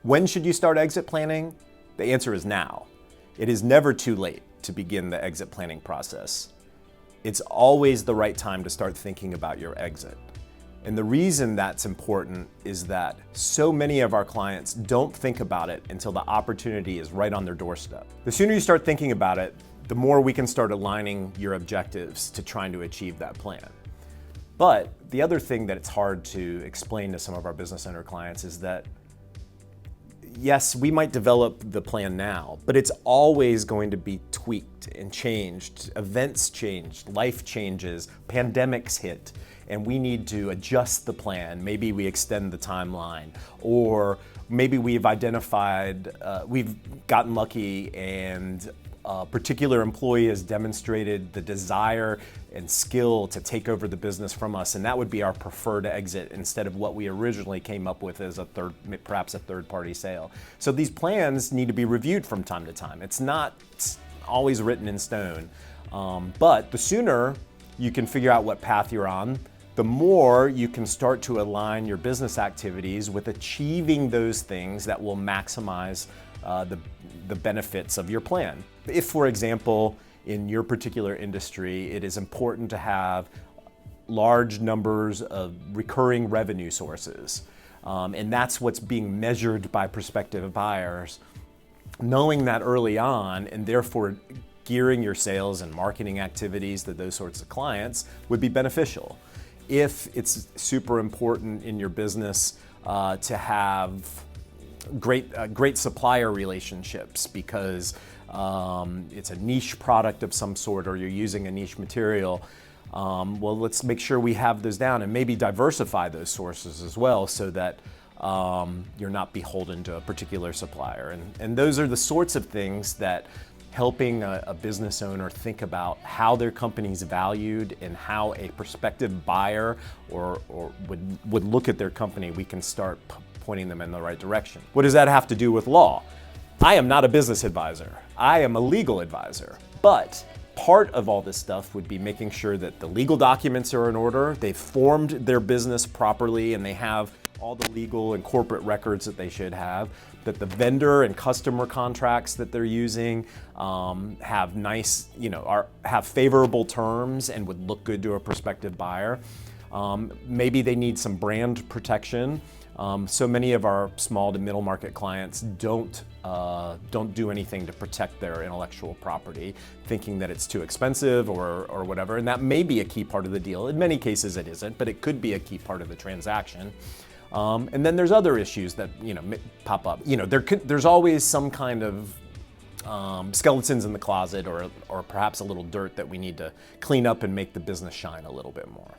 When should you start exit planning? The answer is now. It is never too late to begin the exit planning process. It's always the right time to start thinking about your exit. And the reason that's important is that so many of our clients don't think about it until the opportunity is right on their doorstep. The sooner you start thinking about it, the more we can start aligning your objectives to trying to achieve that plan. But the other thing that it's hard to explain to some of our business owner clients is that yes, we might develop the plan now, but it's always going to be tweaked and changed. Events change, life changes, pandemics hit, and we need to adjust the plan. Maybe we extend the timeline, or maybe we've identified, we've gotten lucky and a particular employee has demonstrated the desire and skill to take over the business from us, and that would be our preferred exit instead of what we originally came up with as perhaps a third-party sale. So these plans need to be reviewed from time to time. It's not always written in stone, but the sooner you can figure out what path you're on, the more you can start to align your business activities with achieving those things that will maximize the benefits of your plan. If, for example, in your particular industry, it is important to have large numbers of recurring revenue sources, and that's what's being measured by prospective buyers, knowing that early on and therefore gearing your sales and marketing activities to those sorts of clients would be beneficial. If it's super important in your business to have great supplier relationships because it's a niche product of some sort or you're using a niche material, well, let's make sure we have those down and maybe diversify those sources as well so that you're not beholden to a particular supplier. And those are the sorts of things that helping a business owner think about how their company's valued and how a prospective buyer or would look at their company, we can start pointing them in the right direction. What does that have to do with law? I am not a business advisor. I am a legal advisor. But part of all this stuff would be making sure that the legal documents are in order, they've formed their business properly, and they have all the legal and corporate records that they should have, that the vendor and customer contracts that they're using have nice, have favorable terms and would look good to a prospective buyer. Maybe they need some brand protection. So many of our small to middle market clients don't do anything to protect their intellectual property, thinking that it's too expensive or whatever, and that may be a key part of the deal. In many cases it isn't, but it could be a key part of the transaction. And then there's other issues that pop up. There's always some kind of skeletons in the closet or perhaps a little dirt that we need to clean up and make the business shine a little bit more.